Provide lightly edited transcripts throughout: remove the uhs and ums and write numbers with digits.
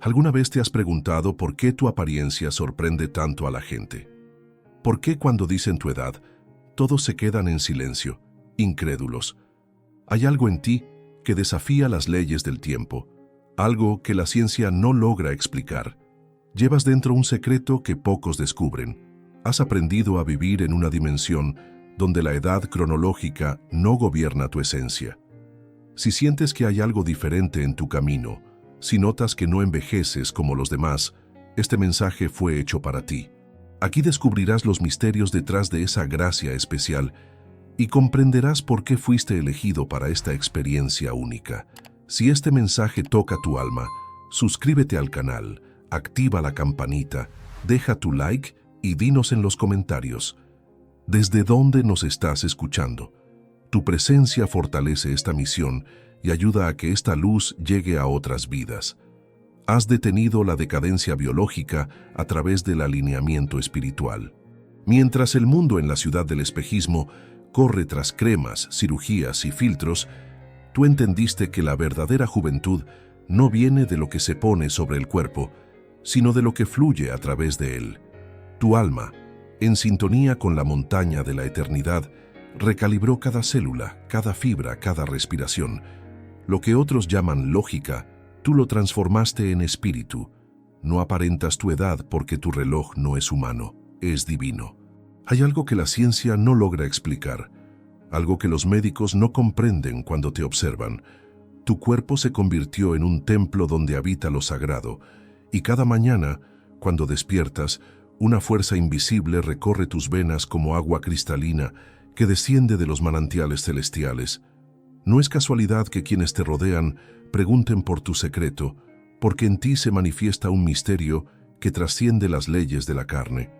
¿Alguna vez te has preguntado por qué tu apariencia sorprende tanto a la gente? ¿Por qué cuando dicen tu edad, todos se quedan en silencio, incrédulos? Hay algo en ti que desafía las leyes del tiempo, algo que la ciencia no logra explicar. Llevas dentro un secreto que pocos descubren. Has aprendido a vivir en una dimensión donde la edad cronológica no gobierna tu esencia. Si sientes que hay algo diferente en tu camino, si notas que no envejeces como los demás, este mensaje fue hecho para ti. Aquí descubrirás los misterios detrás de esa gracia especial y comprenderás por qué fuiste elegido para esta experiencia única. Si este mensaje toca tu alma, suscríbete al canal, activa la campanita, deja tu like y dinos en los comentarios ¿desde dónde nos estás escuchando? Tu presencia fortalece esta misión y ayuda a que esta luz llegue a otras vidas. Has detenido la decadencia biológica a través del alineamiento espiritual. Mientras el mundo en la ciudad del espejismo corre tras cremas, cirugías y filtros, tú entendiste que la verdadera juventud no viene de lo que se pone sobre el cuerpo, sino de lo que fluye a través de él. Tu alma, en sintonía con la montaña de la eternidad, recalibró cada célula, cada fibra, cada respiración. Lo que otros llaman lógica, tú lo transformaste en espíritu. No aparentas tu edad porque tu reloj no es humano, es divino. Hay algo que la ciencia no logra explicar, algo que los médicos no comprenden cuando te observan. Tu cuerpo se convirtió en un templo donde habita lo sagrado, y cada mañana, cuando despiertas, una fuerza invisible recorre tus venas como agua cristalina que desciende de los manantiales celestiales. No es casualidad que quienes te rodean pregunten por tu secreto, porque en ti se manifiesta un misterio que trasciende las leyes de la carne.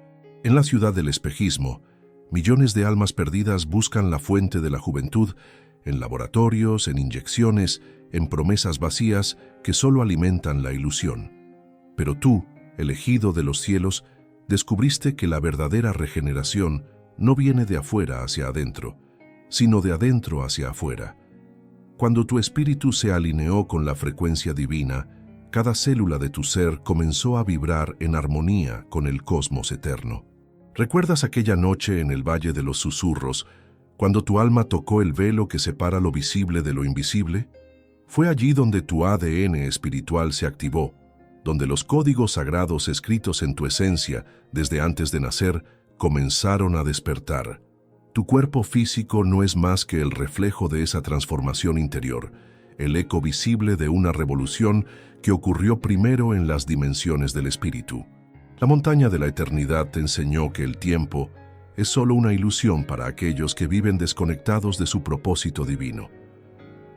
En la ciudad del espejismo, millones de almas perdidas buscan la fuente de la juventud en laboratorios, en inyecciones, en promesas vacías que solo alimentan la ilusión. Pero tú, elegido de los cielos, descubriste que la verdadera regeneración no viene de afuera hacia adentro, sino de adentro hacia afuera. Cuando tu espíritu se alineó con la frecuencia divina, cada célula de tu ser comenzó a vibrar en armonía con el cosmos eterno. ¿Recuerdas aquella noche en el Valle de los Susurros, cuando tu alma tocó el velo que separa lo visible de lo invisible? Fue allí donde tu ADN espiritual se activó, donde los códigos sagrados escritos en tu esencia desde antes de nacer comenzaron a despertar. Tu cuerpo físico no es más que el reflejo de esa transformación interior, el eco visible de una revolución que ocurrió primero en las dimensiones del espíritu. La montaña de la eternidad te enseñó que el tiempo es solo una ilusión para aquellos que viven desconectados de su propósito divino.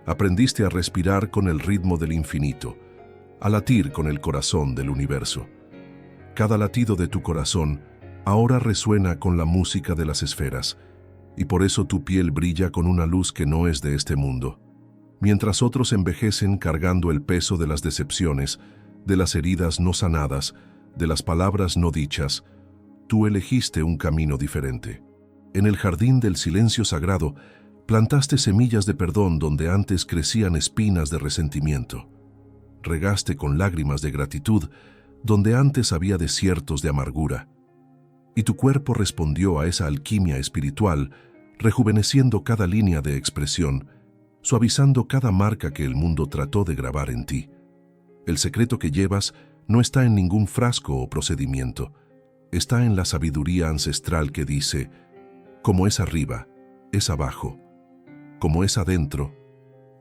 Aprendiste a respirar con el ritmo del infinito, a latir con el corazón del universo. Cada latido de tu corazón ahora resuena con la música de las esferas, y por eso tu piel brilla con una luz que no es de este mundo. Mientras otros envejecen cargando el peso de las decepciones, de las heridas no sanadas, de las palabras no dichas, tú elegiste un camino diferente. En el jardín del silencio sagrado, plantaste semillas de perdón donde antes crecían espinas de resentimiento. Regaste con lágrimas de gratitud donde antes había desiertos de amargura. Y tu cuerpo respondió a esa alquimia espiritual, rejuveneciendo cada línea de expresión, suavizando cada marca que el mundo trató de grabar en ti. El secreto que llevas no está en ningún frasco o procedimiento, está en la sabiduría ancestral que dice, como es arriba, es abajo, como es adentro,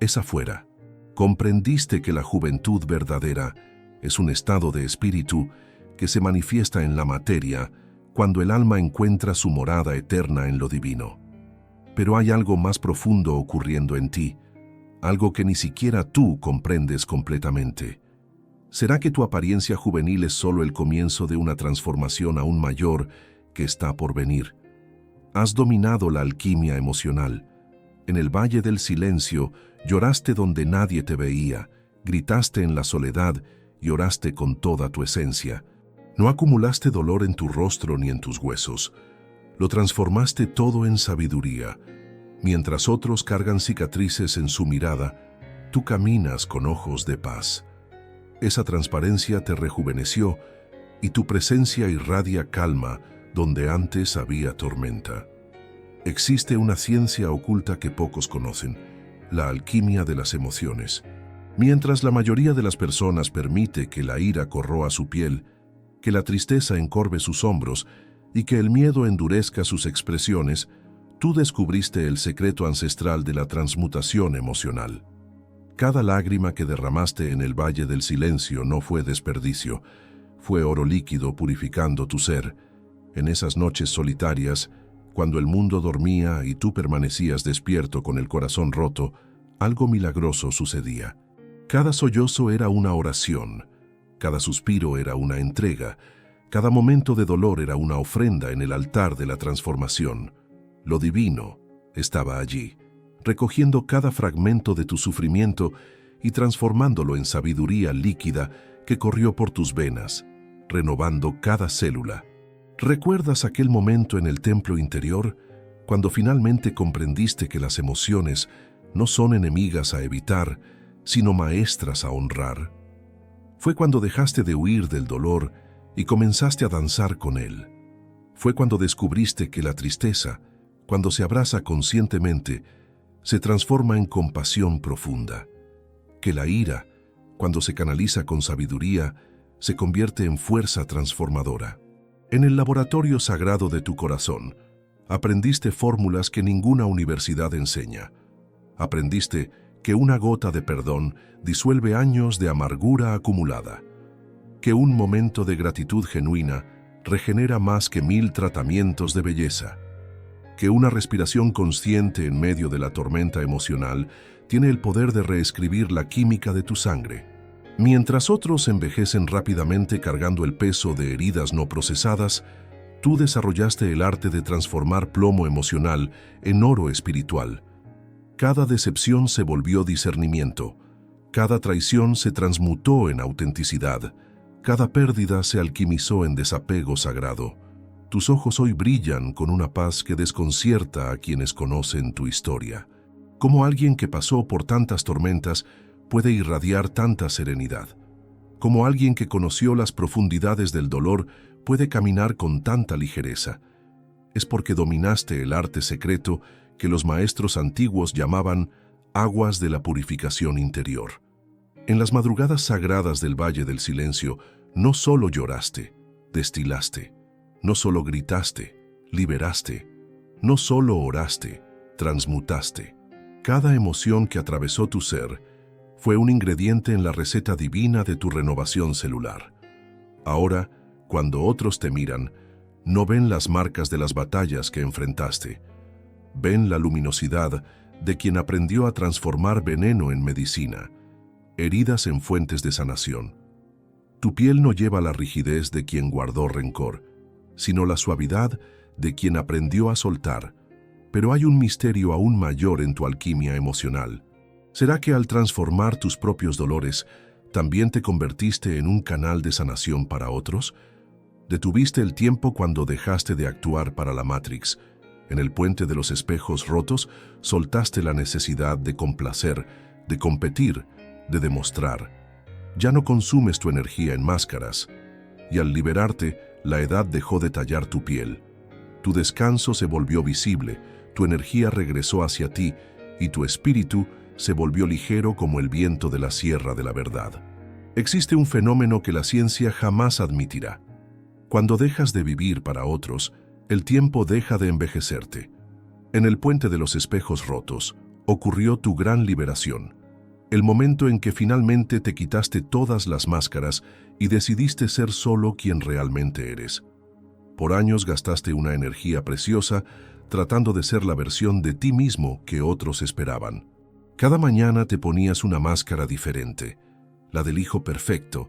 es afuera. Comprendiste que la juventud verdadera es un estado de espíritu que se manifiesta en la materia cuando el alma encuentra su morada eterna en lo divino. Pero hay algo más profundo ocurriendo en ti, algo que ni siquiera tú comprendes completamente. ¿Será que tu apariencia juvenil es solo el comienzo de una transformación aún mayor que está por venir? Has dominado la alquimia emocional. En el Valle del Silencio lloraste donde nadie te veía, gritaste en la soledad y oraste con toda tu esencia. No acumulaste dolor en tu rostro ni en tus huesos. Lo transformaste todo en sabiduría. Mientras otros cargan cicatrices en su mirada, tú caminas con ojos de paz. Esa transparencia te rejuveneció y tu presencia irradia calma donde antes había tormenta. Existe una ciencia oculta que pocos conocen, la alquimia de las emociones. Mientras la mayoría de las personas permite que la ira corroa su piel, que la tristeza encorve sus hombros y que el miedo endurezca sus expresiones, tú descubriste el secreto ancestral de la transmutación emocional. Cada lágrima que derramaste en el Valle del Silencio no fue desperdicio, fue oro líquido purificando tu ser. En esas noches solitarias, cuando el mundo dormía y tú permanecías despierto con el corazón roto, algo milagroso sucedía. Cada sollozo era una oración, cada suspiro era una entrega, cada momento de dolor era una ofrenda en el altar de la transformación. Lo divino estaba allí, recogiendo cada fragmento de tu sufrimiento y transformándolo en sabiduría líquida que corrió por tus venas, renovando cada célula. ¿Recuerdas aquel momento en el templo interior, cuando finalmente comprendiste que las emociones no son enemigas a evitar, sino maestras a honrar? Fue cuando dejaste de huir del dolor y comenzaste a danzar con él. Fue cuando descubriste que la tristeza, cuando se abraza conscientemente, se transforma en compasión profunda, que la ira, cuando se canaliza con sabiduría, se convierte en fuerza transformadora. En el laboratorio sagrado de tu corazón, aprendiste fórmulas que ninguna universidad enseña. Aprendiste que una gota de perdón disuelve años de amargura acumulada, que un momento de gratitud genuina regenera más que 1000 tratamientos de belleza, que una respiración consciente en medio de la tormenta emocional tiene el poder de reescribir la química de tu sangre. Mientras otros envejecen rápidamente cargando el peso de heridas no procesadas, tú desarrollaste el arte de transformar plomo emocional en oro espiritual. Cada decepción se volvió discernimiento, cada traición se transmutó en autenticidad, cada pérdida se alquimizó en desapego sagrado. Tus ojos hoy brillan con una paz que desconcierta a quienes conocen tu historia. Como alguien que pasó por tantas tormentas puede irradiar tanta serenidad. Como alguien que conoció las profundidades del dolor puede caminar con tanta ligereza. Es porque dominaste el arte secreto que los maestros antiguos llamaban aguas de la purificación interior. En las madrugadas sagradas del Valle del Silencio, no solo lloraste, destilaste. No solo gritaste, liberaste. No solo oraste, transmutaste. Cada emoción que atravesó tu ser fue un ingrediente en la receta divina de tu renovación celular. Ahora, cuando otros te miran, no ven las marcas de las batallas que enfrentaste. Ven la luminosidad de quien aprendió a transformar veneno en medicina, heridas en fuentes de sanación. Tu piel no lleva la rigidez de quien guardó rencor, sino la suavidad de quien aprendió a soltar. Pero hay un misterio aún mayor en tu alquimia emocional. ¿Será que al transformar tus propios dolores, también te convertiste en un canal de sanación para otros? Detuviste el tiempo cuando dejaste de actuar para la Matrix. En el puente de los espejos rotos, soltaste la necesidad de complacer, de competir, de demostrar. Ya no consumes tu energía en máscaras. Y al liberarte, la edad dejó de tallar tu piel. Tu descanso se volvió visible, tu energía regresó hacia ti y tu espíritu se volvió ligero como el viento de la sierra de la verdad. Existe un fenómeno que la ciencia jamás admitirá. Cuando dejas de vivir para otros, el tiempo deja de envejecerte. En el puente de los espejos rotos ocurrió tu gran liberación, el momento en que finalmente te quitaste todas las máscaras y decidiste ser solo quien realmente eres. Por años gastaste una energía preciosa tratando de ser la versión de ti mismo que otros esperaban. Cada mañana te ponías una máscara diferente, la del hijo perfecto,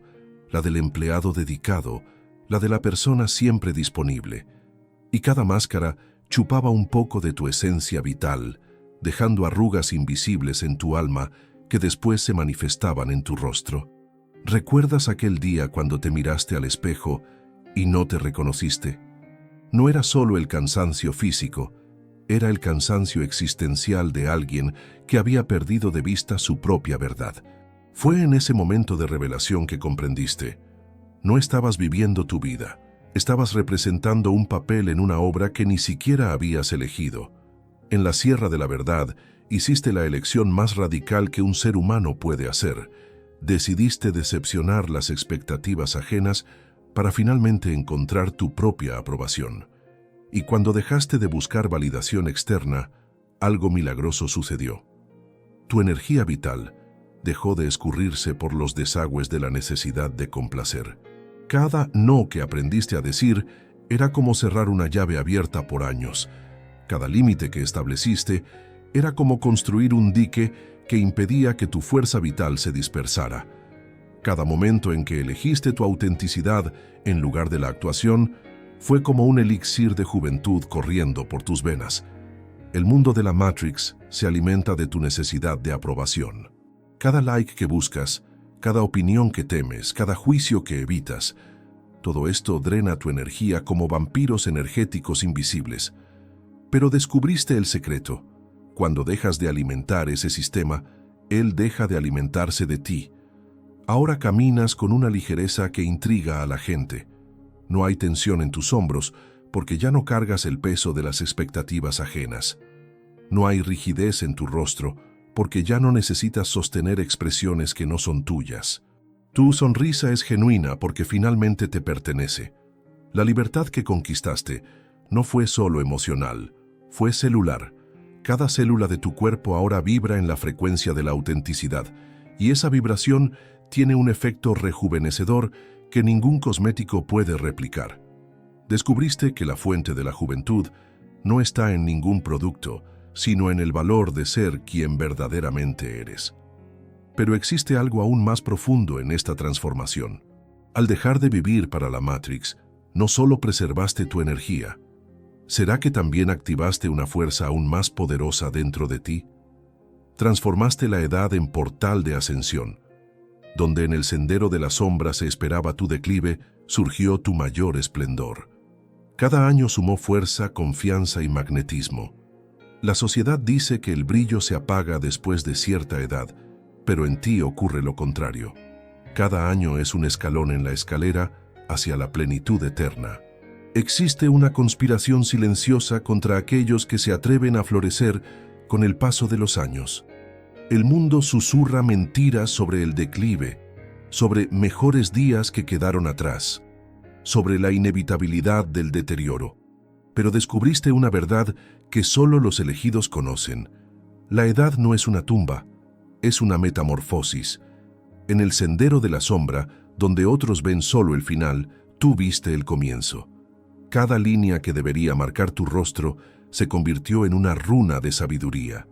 la del empleado dedicado, la de la persona siempre disponible. Y cada máscara chupaba un poco de tu esencia vital, dejando arrugas invisibles en tu alma que después se manifestaban en tu rostro. ¿Recuerdas aquel día cuando te miraste al espejo y no te reconociste? No era solo el cansancio físico, era el cansancio existencial de alguien que había perdido de vista su propia verdad. Fue en ese momento de revelación que comprendiste. No estabas viviendo tu vida. Estabas representando un papel en una obra que ni siquiera habías elegido. En la Sierra de la Verdad, hiciste la elección más radical que un ser humano puede hacer. Decidiste decepcionar las expectativas ajenas para finalmente encontrar tu propia aprobación. Y cuando dejaste de buscar validación externa, algo milagroso sucedió. Tu energía vital dejó de escurrirse por los desagües de la necesidad de complacer. Cada no que aprendiste a decir era como cerrar una llave abierta por años. Cada límite que estableciste era como construir un dique que impedía que tu fuerza vital se dispersara. Cada momento en que elegiste tu autenticidad en lugar de la actuación fue como un elixir de juventud corriendo por tus venas. El mundo de la Matrix se alimenta de tu necesidad de aprobación. Cada like que buscas, cada opinión que temes, cada juicio que evitas, todo esto drena tu energía como vampiros energéticos invisibles. Pero descubriste el secreto. Cuando dejas de alimentar ese sistema, él deja de alimentarse de ti. Ahora caminas con una ligereza que intriga a la gente. No hay tensión en tus hombros porque ya no cargas el peso de las expectativas ajenas. No hay rigidez en tu rostro porque ya no necesitas sostener expresiones que no son tuyas. Tu sonrisa es genuina porque finalmente te pertenece. La libertad que conquistaste no fue solo emocional, fue celular. Cada célula de tu cuerpo ahora vibra en la frecuencia de la autenticidad, y esa vibración tiene un efecto rejuvenecedor que ningún cosmético puede replicar. Descubriste que la fuente de la juventud no está en ningún producto, sino en el valor de ser quien verdaderamente eres. Pero existe algo aún más profundo en esta transformación. Al dejar de vivir para la Matrix, no solo preservaste tu energía, ¿será que también activaste una fuerza aún más poderosa dentro de ti? Transformaste la edad en portal de ascensión. Donde en el sendero de la sombra se esperaba tu declive, surgió tu mayor esplendor. Cada año sumó fuerza, confianza y magnetismo. La sociedad dice que el brillo se apaga después de cierta edad, pero en ti ocurre lo contrario. Cada año es un escalón en la escalera hacia la plenitud eterna. Existe una conspiración silenciosa contra aquellos que se atreven a florecer con el paso de los años. El mundo susurra mentiras sobre el declive, sobre mejores días que quedaron atrás, sobre la inevitabilidad del deterioro. Pero descubriste una verdad que solo los elegidos conocen. La edad no es una tumba, es una metamorfosis. En el sendero de la sombra, donde otros ven solo el final, tú viste el comienzo. Cada línea que debería marcar tu rostro se convirtió en una runa de sabiduría.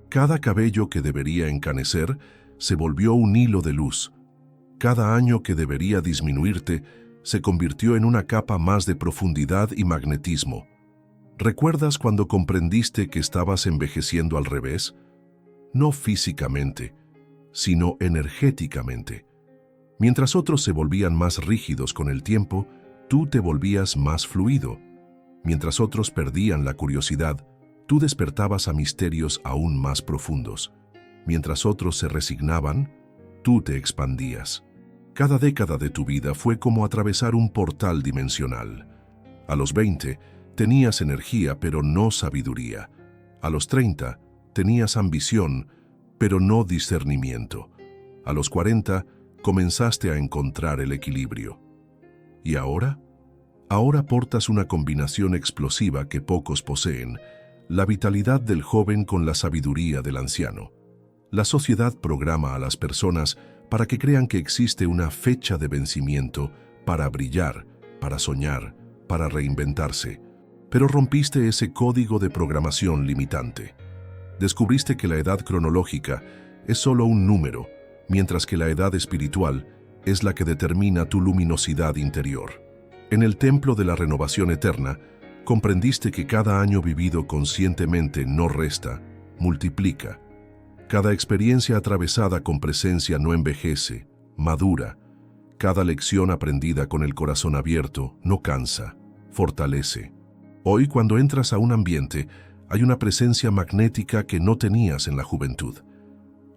Cada cabello que debería encanecer se volvió un hilo de luz. Cada año que debería disminuirte se convirtió en una capa más de profundidad y magnetismo. ¿Recuerdas cuando comprendiste que estabas envejeciendo al revés? No físicamente, sino energéticamente. Mientras otros se volvían más rígidos con el tiempo, tú te volvías más fluido. Mientras otros perdían la curiosidad, tú despertabas a misterios aún más profundos. Mientras otros se resignaban, tú te expandías. Cada década de tu vida fue como atravesar un portal dimensional. A los 20, tenías energía pero no sabiduría. A los 30, tenías ambición pero no discernimiento. A los 40, comenzaste a encontrar el equilibrio. ¿Y ahora? Ahora portas una combinación explosiva que pocos poseen, la vitalidad del joven con la sabiduría del anciano. La sociedad programa a las personas para que crean que existe una fecha de vencimiento para brillar, para soñar, para reinventarse. Pero rompiste ese código de programación limitante. Descubriste que la edad cronológica es solo un número, mientras que la edad espiritual es la que determina tu luminosidad interior. En el templo de la renovación eterna, comprendiste que cada año vivido conscientemente no resta, multiplica. Cada experiencia atravesada con presencia no envejece, madura. Cada lección aprendida con el corazón abierto no cansa, fortalece. Hoy, cuando entras a un ambiente, hay una presencia magnética que no tenías en la juventud.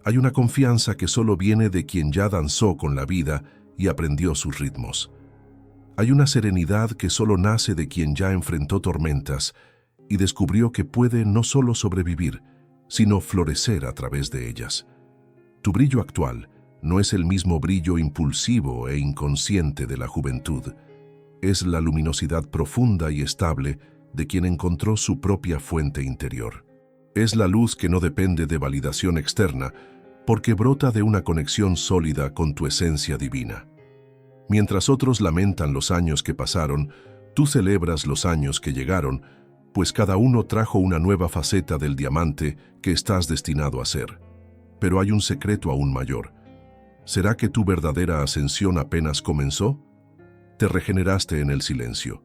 Hay una confianza que solo viene de quien ya danzó con la vida y aprendió sus ritmos. Hay una serenidad que solo nace de quien ya enfrentó tormentas y descubrió que puede no solo sobrevivir, sino florecer a través de ellas. Tu brillo actual no es el mismo brillo impulsivo e inconsciente de la juventud. Es la luminosidad profunda y estable de quien encontró su propia fuente interior. Es la luz que no depende de validación externa, porque brota de una conexión sólida con tu esencia divina. Mientras otros lamentan los años que pasaron, tú celebras los años que llegaron, pues cada uno trajo una nueva faceta del diamante que estás destinado a ser. Pero hay un secreto aún mayor. ¿Será que tu verdadera ascensión apenas comenzó? Te regeneraste en el silencio.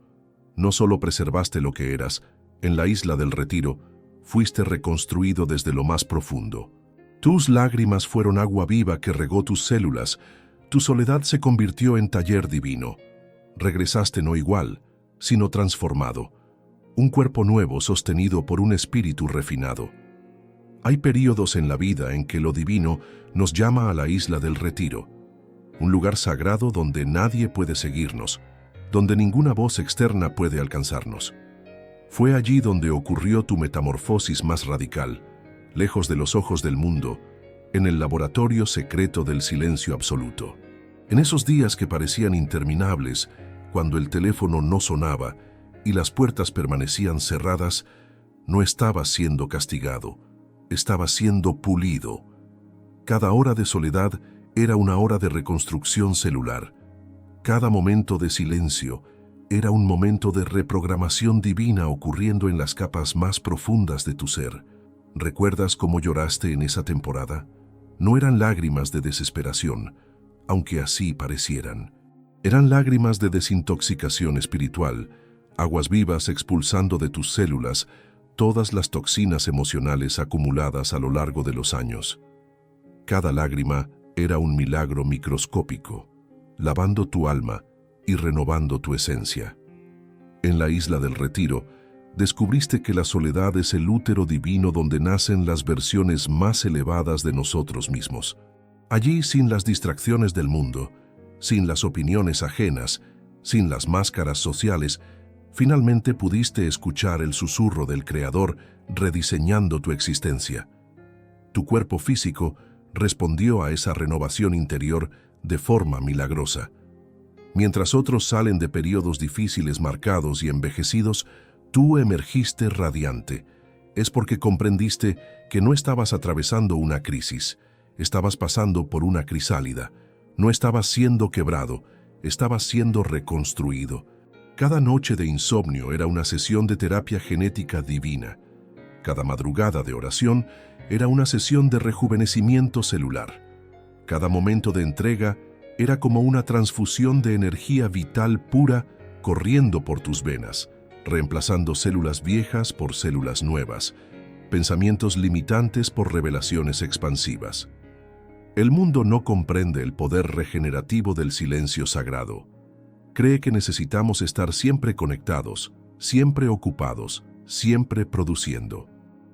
No solo preservaste lo que eras, en la isla del Retiro, fuiste reconstruido desde lo más profundo. Tus lágrimas fueron agua viva que regó tus células. Tu soledad se convirtió en taller divino. Regresaste no igual, sino transformado. Un cuerpo nuevo sostenido por un espíritu refinado. Hay períodos en la vida en que lo divino nos llama a la isla del Retiro, un lugar sagrado donde nadie puede seguirnos, donde ninguna voz externa puede alcanzarnos. Fue allí donde ocurrió tu metamorfosis más radical, lejos de los ojos del mundo, en el laboratorio secreto del silencio absoluto. En esos días que parecían interminables, cuando el teléfono no sonaba y las puertas permanecían cerradas, no estabas siendo castigado, estabas siendo pulido. Cada hora de soledad era una hora de reconstrucción celular. Cada momento de silencio era un momento de reprogramación divina ocurriendo en las capas más profundas de tu ser. ¿Recuerdas cómo lloraste en esa temporada? No eran lágrimas de desesperación, aunque así parecieran. Eran lágrimas de desintoxicación espiritual, aguas vivas expulsando de tus células todas las toxinas emocionales acumuladas a lo largo de los años. Cada lágrima era un milagro microscópico, lavando tu alma y renovando tu esencia. En la isla del Retiro, descubriste que la soledad es el útero divino donde nacen las versiones más elevadas de nosotros mismos. Allí, sin las distracciones del mundo, sin las opiniones ajenas, sin las máscaras sociales, finalmente pudiste escuchar el susurro del Creador rediseñando tu existencia. Tu cuerpo físico respondió a esa renovación interior de forma milagrosa. Mientras otros salen de periodos difíciles marcados y envejecidos, tú emergiste radiante. Es porque comprendiste que no estabas atravesando una crisis, estabas pasando por una crisálida. No estabas siendo quebrado, estabas siendo reconstruido. Cada noche de insomnio era una sesión de terapia genética divina. Cada madrugada de oración era una sesión de rejuvenecimiento celular. Cada momento de entrega era como una transfusión de energía vital pura corriendo por tus venas, reemplazando células viejas por células nuevas, pensamientos limitantes por revelaciones expansivas. El mundo no comprende el poder regenerativo del silencio sagrado. Cree que necesitamos estar siempre conectados, siempre ocupados, siempre produciendo.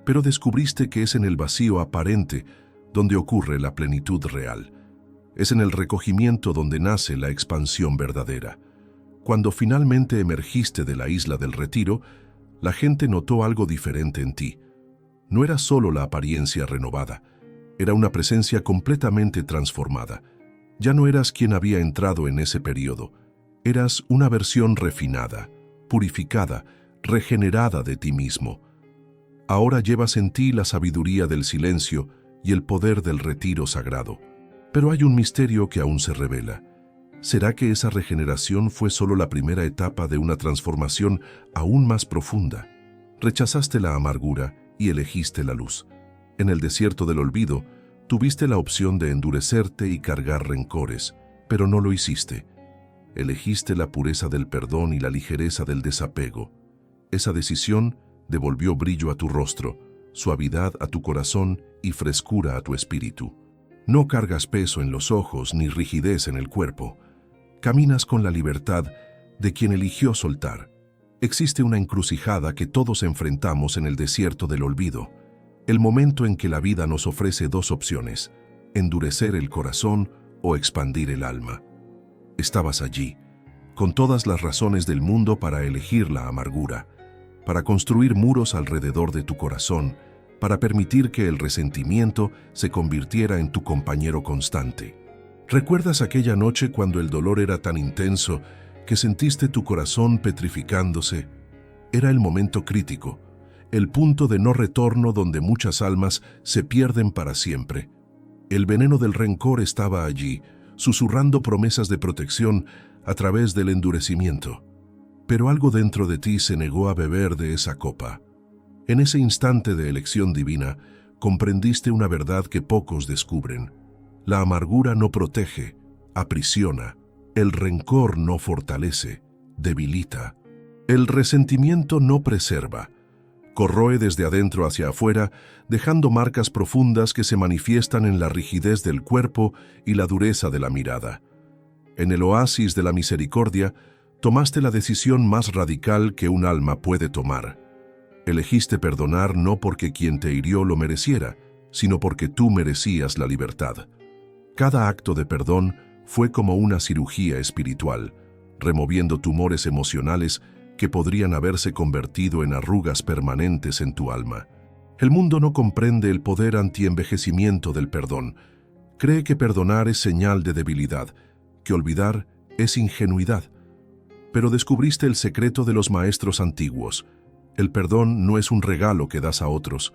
Pero descubriste que es en el vacío aparente donde ocurre la plenitud real. Es en el recogimiento donde nace la expansión verdadera. Cuando finalmente emergiste de la isla del Retiro, la gente notó algo diferente en ti. No era solo la apariencia renovada, era una presencia completamente transformada. Ya no eras quien había entrado en ese periodo. Eras una versión refinada, purificada, regenerada de ti mismo. Ahora llevas en ti la sabiduría del silencio y el poder del retiro sagrado. Pero hay un misterio que aún se revela. ¿Será que esa regeneración fue solo la primera etapa de una transformación aún más profunda? Rechazaste la amargura y elegiste la luz. En el desierto del olvido, tuviste la opción de endurecerte y cargar rencores, pero no lo hiciste. Elegiste la pureza del perdón y la ligereza del desapego. Esa decisión devolvió brillo a tu rostro, suavidad a tu corazón y frescura a tu espíritu. No cargas peso en los ojos ni rigidez en el cuerpo. Caminas con la libertad de quien eligió soltar. Existe una encrucijada que todos enfrentamos en el desierto del olvido. El momento en que la vida nos ofrece dos opciones, endurecer el corazón o expandir el alma. Estabas allí, con todas las razones del mundo para elegir la amargura, para construir muros alrededor de tu corazón, para permitir que el resentimiento se convirtiera en tu compañero constante. ¿Recuerdas aquella noche cuando el dolor era tan intenso que sentiste tu corazón petrificándose? Era el momento crítico, el punto de no retorno donde muchas almas se pierden para siempre. El veneno del rencor estaba allí, susurrando promesas de protección a través del endurecimiento. Pero algo dentro de ti se negó a beber de esa copa. En ese instante de elección divina, comprendiste una verdad que pocos descubren. La amargura no protege, aprisiona. El rencor no fortalece, debilita. El resentimiento no preserva. Corroe desde adentro hacia afuera, dejando marcas profundas que se manifiestan en la rigidez del cuerpo y la dureza de la mirada. En el oasis de la misericordia, tomaste la decisión más radical que un alma puede tomar. Elegiste perdonar no porque quien te hirió lo mereciera, sino porque tú merecías la libertad. Cada acto de perdón fue como una cirugía espiritual, removiendo tumores emocionales que podrían haberse convertido en arrugas permanentes en tu alma. El mundo no comprende el poder antienvejecimiento del perdón. Cree que perdonar es señal de debilidad, que olvidar es ingenuidad. Pero descubriste el secreto de los maestros antiguos. El perdón no es un regalo que das a otros,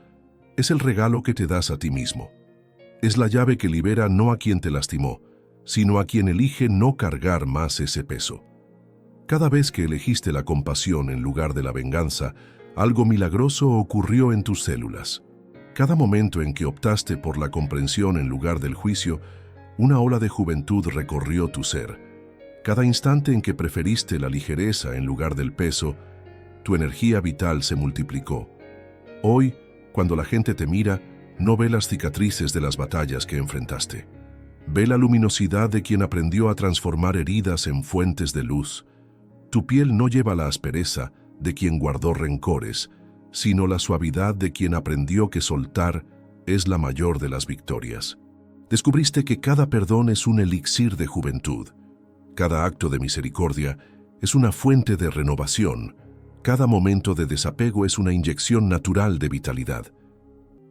es el regalo que te das a ti mismo. Es la llave que libera no a quien te lastimó, sino a quien elige no cargar más ese peso. Cada vez que elegiste la compasión en lugar de la venganza, algo milagroso ocurrió en tus células. Cada momento en que optaste por la comprensión en lugar del juicio, una ola de juventud recorrió tu ser. Cada instante en que preferiste la ligereza en lugar del peso, tu energía vital se multiplicó. Hoy, cuando la gente te mira, no ve las cicatrices de las batallas que enfrentaste. Ve la luminosidad de quien aprendió a transformar heridas en fuentes de luz. Tu piel no lleva la aspereza de quien guardó rencores, sino la suavidad de quien aprendió que soltar es la mayor de las victorias. Descubriste que cada perdón es un elixir de juventud. Cada acto de misericordia es una fuente de renovación. Cada momento de desapego es una inyección natural de vitalidad.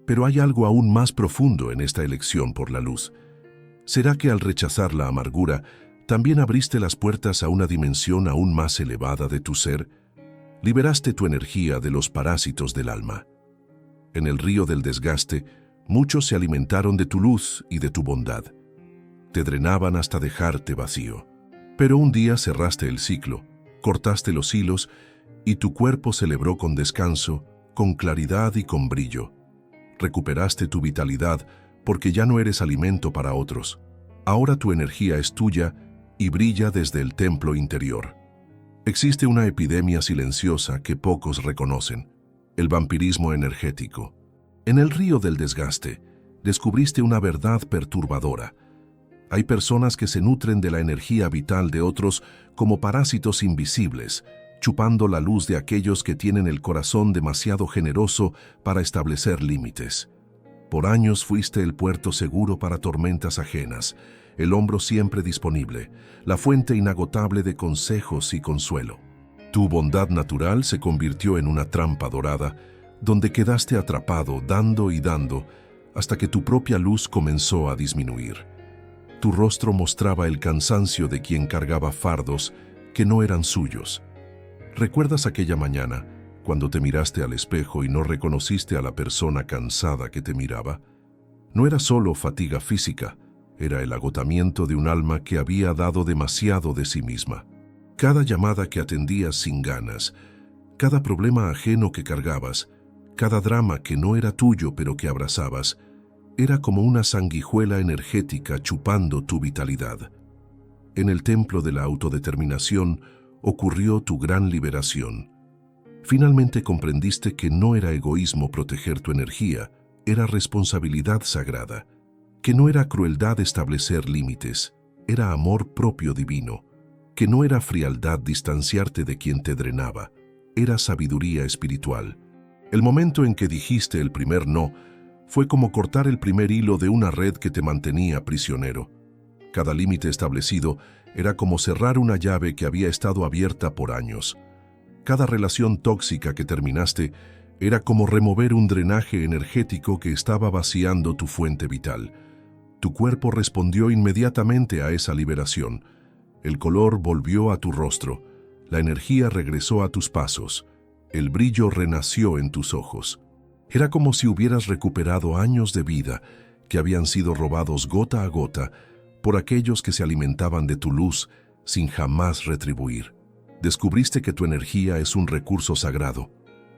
Pero hay algo aún más profundo en esta elección por la luz. ¿Será que al rechazar la amargura, también abriste las puertas a una dimensión aún más elevada de tu ser? Liberaste tu energía de los parásitos del alma. En el río del desgaste, muchos se alimentaron de tu luz y de tu bondad. Te drenaban hasta dejarte vacío. Pero un día cerraste el ciclo, cortaste los hilos y tu cuerpo celebró con descanso, con claridad y con brillo. Recuperaste tu vitalidad porque ya no eres alimento para otros. Ahora tu energía es tuya y brilla desde el templo interior. Existe una epidemia silenciosa que pocos reconocen, el vampirismo energético. En el río del desgaste, descubriste una verdad perturbadora. Hay personas que se nutren de la energía vital de otros como parásitos invisibles, chupando la luz de aquellos que tienen el corazón demasiado generoso para establecer límites. Por años fuiste el puerto seguro para tormentas ajenas, el hombro siempre disponible, la fuente inagotable de consejos y consuelo. Tu bondad natural se convirtió en una trampa dorada, donde quedaste atrapado dando y dando, hasta que tu propia luz comenzó a disminuir. Tu rostro mostraba el cansancio de quien cargaba fardos que no eran suyos. ¿Recuerdas aquella mañana, cuando te miraste al espejo y no reconociste a la persona cansada que te miraba? No era solo fatiga física, era el agotamiento de un alma que había dado demasiado de sí misma. Cada llamada que atendías sin ganas, cada problema ajeno que cargabas, cada drama que no era tuyo pero que abrazabas, era como una sanguijuela energética chupando tu vitalidad. En el templo de la autodeterminación ocurrió tu gran liberación. Finalmente comprendiste que no era egoísmo proteger tu energía, era responsabilidad sagrada, que no era crueldad establecer límites, era amor propio divino, que no era frialdad distanciarte de quien te drenaba, era sabiduría espiritual. El momento en que dijiste el primer no fue como cortar el primer hilo de una red que te mantenía prisionero. Cada límite establecido era como cerrar una llave que había estado abierta por años. Cada relación tóxica que terminaste era como remover un drenaje energético que estaba vaciando tu fuente vital. Tu cuerpo respondió inmediatamente a esa liberación. El color volvió a tu rostro, la energía regresó a tus pasos, el brillo renació en tus ojos. Era como si hubieras recuperado años de vida que habían sido robados gota a gota por aquellos que se alimentaban de tu luz sin jamás retribuir. Descubriste que tu energía es un recurso sagrado,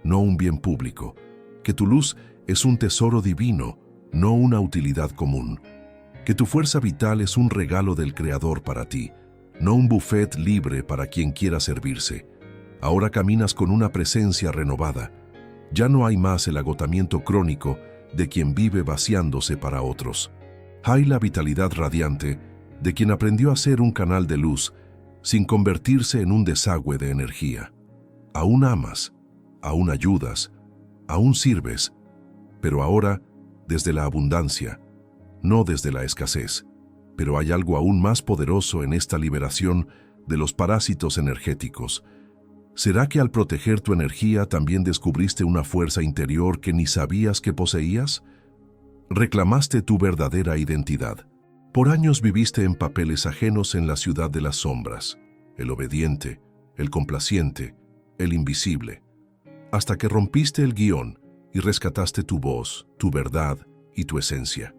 no un bien público, que tu luz es un tesoro divino, no una utilidad común, que tu fuerza vital es un regalo del Creador para ti, no un buffet libre para quien quiera servirse. Ahora caminas con una presencia renovada. Ya no hay más el agotamiento crónico de quien vive vaciándose para otros. Hay la vitalidad radiante de quien aprendió a ser un canal de luz sin convertirse en un desagüe de energía. Aún amas, aún ayudas, aún sirves, pero ahora desde la abundancia, no desde la escasez. Pero hay algo aún más poderoso en esta liberación de los parásitos energéticos. ¿Será que al proteger tu energía también descubriste una fuerza interior que ni sabías que poseías? Reclamaste tu verdadera identidad. Por años viviste en papeles ajenos en la ciudad de las sombras, el obediente, el complaciente, el invisible, hasta que rompiste el guión y rescataste tu voz, tu verdad y tu esencia.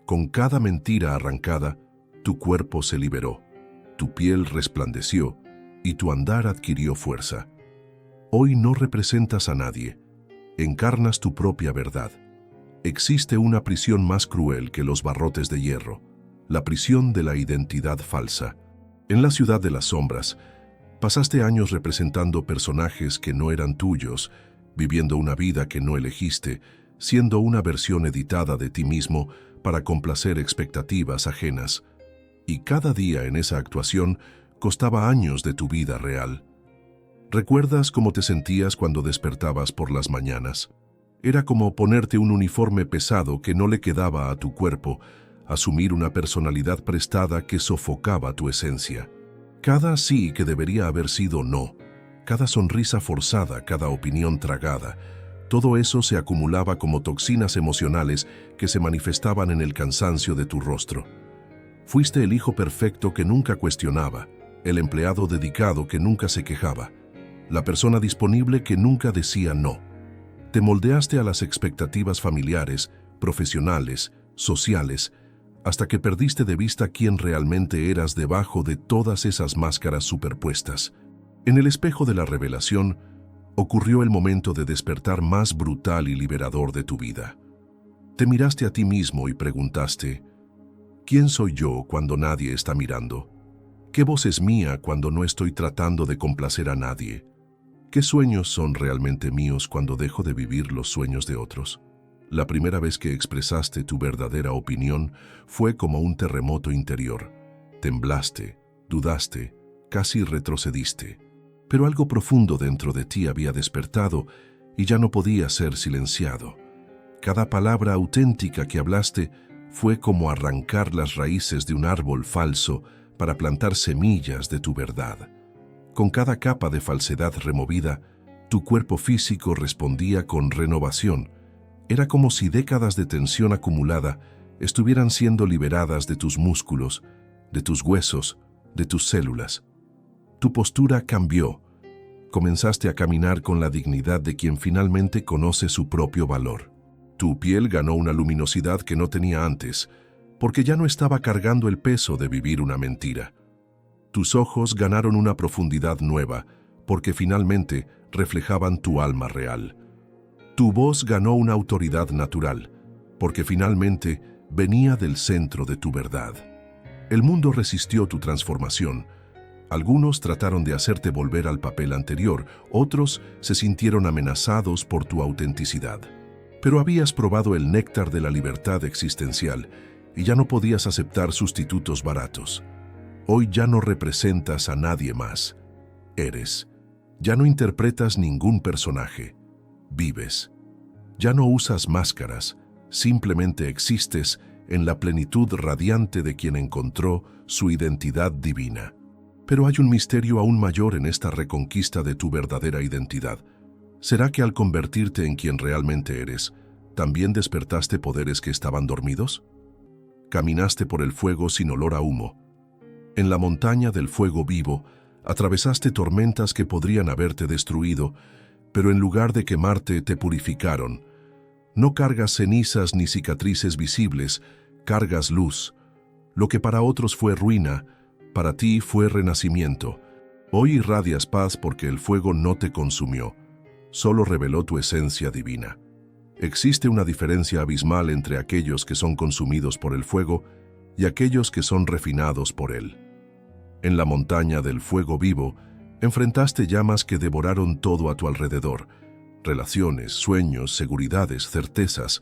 Con cada mentira arrancada, tu cuerpo se liberó, tu piel resplandeció y tu andar adquirió fuerza. Hoy no representas a nadie, encarnas tu propia verdad. Existe una prisión más cruel que los barrotes de hierro, la prisión de la identidad falsa. En la ciudad de las sombras, pasaste años representando personajes que no eran tuyos, viviendo una vida que no elegiste, siendo una versión editada de ti mismo para complacer expectativas ajenas. Y cada día en esa actuación costaba años de tu vida real. ¿Recuerdas cómo te sentías cuando despertabas por las mañanas? Era como ponerte un uniforme pesado que no le quedaba a tu cuerpo, asumir una personalidad prestada que sofocaba tu esencia. Cada sí que debería haber sido no, cada sonrisa forzada, cada opinión tragada, todo eso se acumulaba como toxinas emocionales que se manifestaban en el cansancio de tu rostro. Fuiste el hijo perfecto que nunca cuestionaba, el empleado dedicado que nunca se quejaba, la persona disponible que nunca decía no. Te moldeaste a las expectativas familiares, profesionales, sociales, hasta que perdiste de vista quién realmente eras debajo de todas esas máscaras superpuestas. En el espejo de la revelación, ocurrió el momento de despertar más brutal y liberador de tu vida. Te miraste a ti mismo y preguntaste, ¿quién soy yo cuando nadie está mirando? ¿Qué voz es mía cuando no estoy tratando de complacer a nadie? ¿Qué sueños son realmente míos cuando dejo de vivir los sueños de otros? La primera vez que expresaste tu verdadera opinión fue como un terremoto interior. Temblaste, dudaste, casi retrocediste. Pero algo profundo dentro de ti había despertado y ya no podía ser silenciado. Cada palabra auténtica que hablaste fue como arrancar las raíces de un árbol falso para plantar semillas de tu verdad. Con cada capa de falsedad removida, tu cuerpo físico respondía con renovación. Era como si décadas de tensión acumulada estuvieran siendo liberadas de tus músculos, de tus huesos, de tus células. Tu postura cambió. Comenzaste a caminar con la dignidad de quien finalmente conoce su propio valor. Tu piel ganó una luminosidad que no tenía antes, porque ya no estaba cargando el peso de vivir una mentira. Tus ojos ganaron una profundidad nueva, porque finalmente reflejaban tu alma real. Tu voz ganó una autoridad natural, porque finalmente venía del centro de tu verdad. El mundo resistió tu transformación. Algunos trataron de hacerte volver al papel anterior, otros se sintieron amenazados por tu autenticidad. Pero habías probado el néctar de la libertad existencial y ya no podías aceptar sustitutos baratos. Hoy ya no representas a nadie más. Eres. Ya no interpretas ningún personaje. vives. Ya no usas máscaras, simplemente existes en la plenitud radiante de quien encontró su identidad divina. Pero hay un misterio aún mayor en esta reconquista de tu verdadera identidad. ¿Será que al convertirte en quien realmente eres, también despertaste poderes que estaban dormidos? Caminaste por el fuego sin olor a humo. En la montaña del fuego vivo, atravesaste tormentas que podrían haberte destruido, pero en lugar de quemarte, te purificaron. No cargas cenizas ni cicatrices visibles, cargas luz. Lo que para otros fue ruina, para ti fue renacimiento. Hoy irradias paz porque el fuego no te consumió, solo reveló tu esencia divina. Existe una diferencia abismal entre aquellos que son consumidos por el fuego y aquellos que son refinados por él. En la montaña del fuego vivo, enfrentaste llamas que devoraron todo a tu alrededor, relaciones, sueños, seguridades, certezas,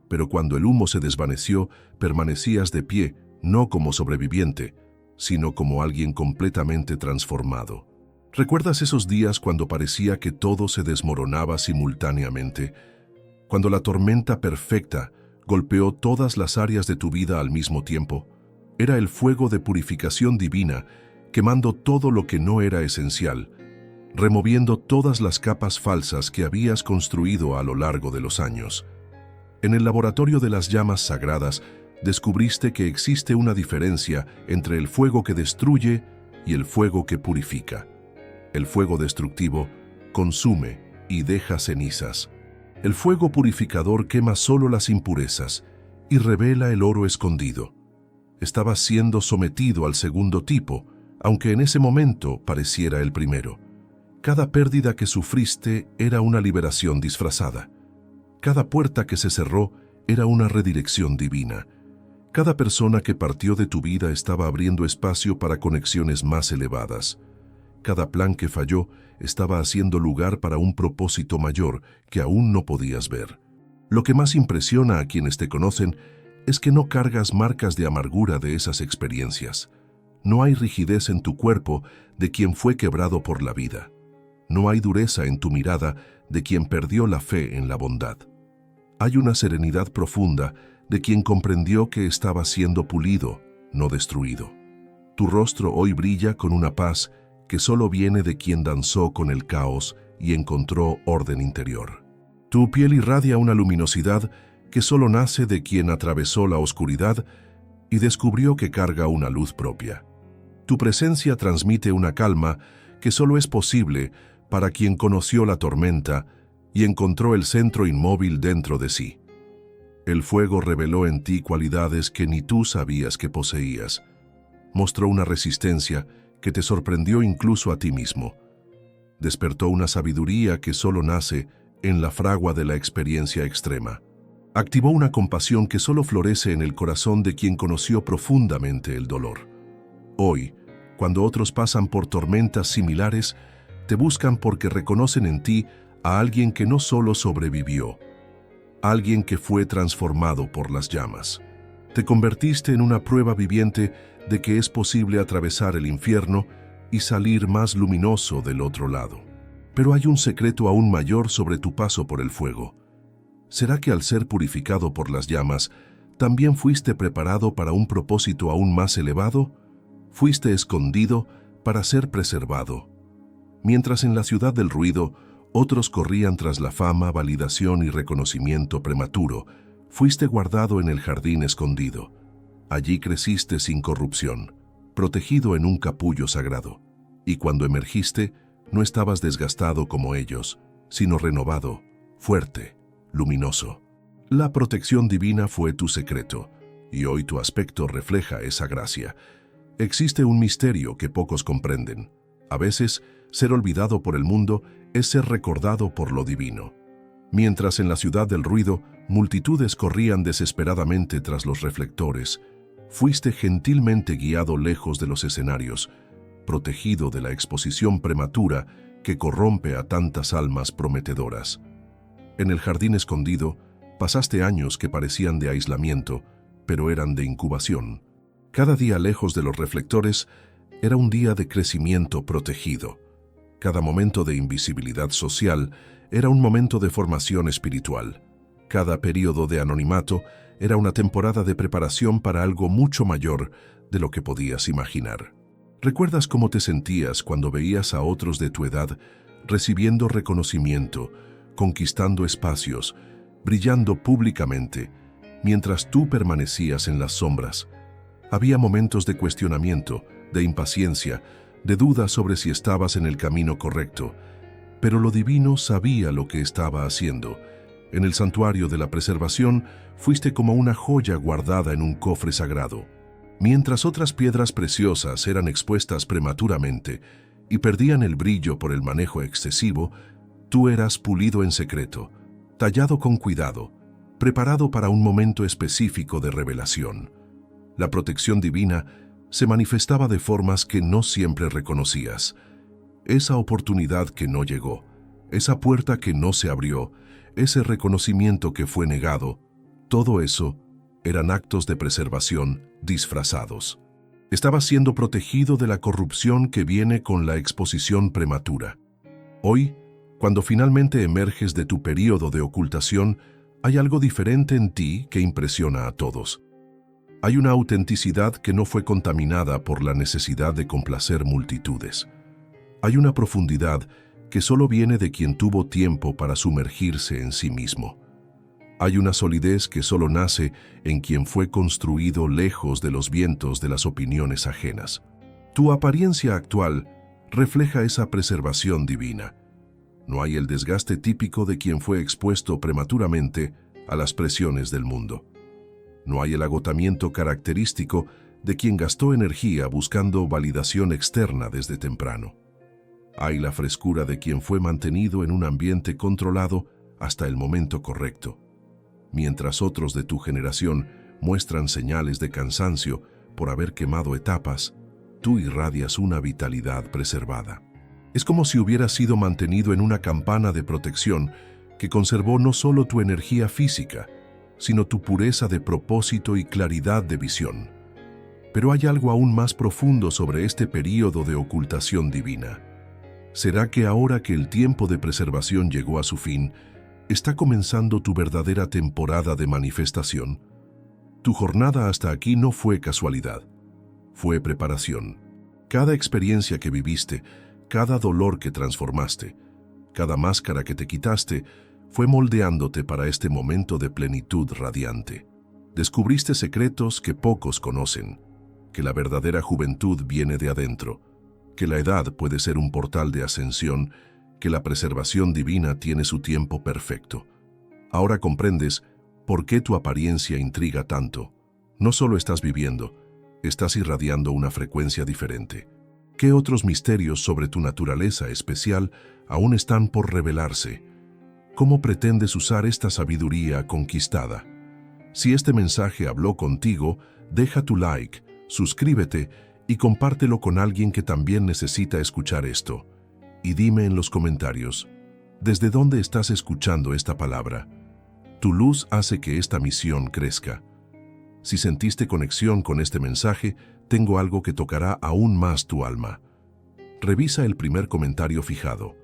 pero cuando el humo se desvaneció, permanecías de pie, no como sobreviviente, sino como alguien completamente transformado. ¿Recuerdas esos días cuando parecía que todo se desmoronaba simultáneamente? Cuando la tormenta perfecta golpeó todas las áreas de tu vida al mismo tiempo. Era el fuego de purificación divina, quemando todo lo que no era esencial, removiendo todas las capas falsas que habías construido a lo largo de los años. En el laboratorio de las llamas sagradas, descubriste que existe una diferencia entre el fuego que destruye y el fuego que purifica. El fuego destructivo consume y deja cenizas. El fuego purificador quema solo las impurezas y revela el oro escondido. Estabas siendo sometido al segundo tipo, aunque en ese momento pareciera el primero. Cada pérdida que sufriste era una liberación disfrazada. Cada puerta que se cerró era una redirección divina. Cada persona que partió de tu vida estaba abriendo espacio para conexiones más elevadas. Cada plan que falló estaba haciendo lugar para un propósito mayor que aún no podías ver. Lo que más impresiona a quienes te conocen es que no cargas marcas de amargura de esas experiencias. No hay rigidez en tu cuerpo de quien fue quebrado por la vida. No hay dureza en tu mirada de quien perdió la fe en la bondad. Hay una serenidad profunda de quien comprendió que estaba siendo pulido, no destruido. Tu rostro hoy brilla con una paz que solo viene de quien danzó con el caos y encontró orden interior. Tu piel irradia una luminosidad que solo nace de quien atravesó la oscuridad y descubrió que carga una luz propia. Tu presencia transmite una calma que solo es posible para quien conoció la tormenta y encontró el centro inmóvil dentro de sí. El fuego reveló en ti cualidades que ni tú sabías que poseías. Mostró una resistencia que te sorprendió incluso a ti mismo. Despertó una sabiduría que solo nace en la fragua de la experiencia extrema. Activó una compasión que solo florece en el corazón de quien conoció profundamente el dolor. Hoy, cuando otros pasan por tormentas similares, te buscan porque reconocen en ti a alguien que no solo sobrevivió, alguien que fue transformado por las llamas. Te convertiste en una prueba viviente de que es posible atravesar el infierno y salir más luminoso del otro lado. Pero hay un secreto aún mayor sobre tu paso por el fuego. ¿Será que al ser purificado por las llamas, también fuiste preparado para un propósito aún más elevado? Fuiste escondido para ser preservado. Mientras en la ciudad del ruido, otros corrían tras la fama, validación y reconocimiento prematuro, fuiste guardado en el jardín escondido. Allí creciste sin corrupción, protegido en un capullo sagrado. Y cuando emergiste, no estabas desgastado como ellos, sino renovado, fuerte, luminoso. La protección divina fue tu secreto, y hoy tu aspecto refleja esa gracia. Existe un misterio que pocos comprenden. A veces, ser olvidado por el mundo es ser recordado por lo divino. Mientras en la ciudad del ruido, multitudes corrían desesperadamente tras los reflectores, fuiste gentilmente guiado lejos de los escenarios, protegido de la exposición prematura que corrompe a tantas almas prometedoras. En el jardín escondido, pasaste años que parecían de aislamiento, pero eran de incubación. Cada día lejos de los reflectores era un día de crecimiento protegido. Cada momento de invisibilidad social era un momento de formación espiritual. Cada período de anonimato era una temporada de preparación para algo mucho mayor de lo que podías imaginar. ¿Recuerdas cómo te sentías cuando veías a otros de tu edad recibiendo reconocimiento, conquistando espacios, brillando públicamente, mientras tú permanecías en las sombras? Había momentos de cuestionamiento, de impaciencia, de duda sobre si estabas en el camino correcto, pero lo divino sabía lo que estaba haciendo. En el santuario de la preservación fuiste como una joya guardada en un cofre sagrado. Mientras otras piedras preciosas eran expuestas prematuramente y perdían el brillo por el manejo excesivo, tú eras pulido en secreto, tallado con cuidado, preparado para un momento específico de revelación. La protección divina se manifestaba de formas que no siempre reconocías. Esa oportunidad que no llegó, esa puerta que no se abrió, ese reconocimiento que fue negado, todo eso eran actos de preservación disfrazados. Estabas siendo protegido de la corrupción que viene con la exposición prematura. Hoy, cuando finalmente emerges de tu período de ocultación, hay algo diferente en ti que impresiona a todos. Hay una autenticidad que no fue contaminada por la necesidad de complacer multitudes. Hay una profundidad que solo viene de quien tuvo tiempo para sumergirse en sí mismo. Hay una solidez que solo nace en quien fue construido lejos de los vientos de las opiniones ajenas. Tu apariencia actual refleja esa preservación divina. No hay el desgaste típico de quien fue expuesto prematuramente a las presiones del mundo. No hay el agotamiento característico de quien gastó energía buscando validación externa desde temprano. Hay la frescura de quien fue mantenido en un ambiente controlado hasta el momento correcto. Mientras otros de tu generación muestran señales de cansancio por haber quemado etapas, tú irradias una vitalidad preservada. Es como si hubieras sido mantenido en una campana de protección que conservó no solo tu energía física, sino tu pureza de propósito y claridad de visión. Pero hay algo aún más profundo sobre este período de ocultación divina. ¿Será que ahora que el tiempo de preservación llegó a su fin, está comenzando tu verdadera temporada de manifestación? Tu jornada hasta aquí no fue casualidad, fue preparación. Cada experiencia que viviste, cada dolor que transformaste, cada máscara que te quitaste, fue moldeándote para este momento de plenitud radiante. Descubriste secretos que pocos conocen, que la verdadera juventud viene de adentro, que la edad puede ser un portal de ascensión, que la preservación divina tiene su tiempo perfecto. Ahora comprendes por qué tu apariencia intriga tanto. No solo estás viviendo, estás irradiando una frecuencia diferente. ¿Qué otros misterios sobre tu naturaleza especial aún están por revelarse? ¿Cómo pretendes usar esta sabiduría conquistada? Si este mensaje habló contigo, deja tu like, suscríbete y compártelo con alguien que también necesita escuchar esto. Y dime en los comentarios, ¿desde dónde estás escuchando esta palabra? Tu luz hace que esta misión crezca. Si sentiste conexión con este mensaje, tengo algo que tocará aún más tu alma. Revisa el primer comentario fijado.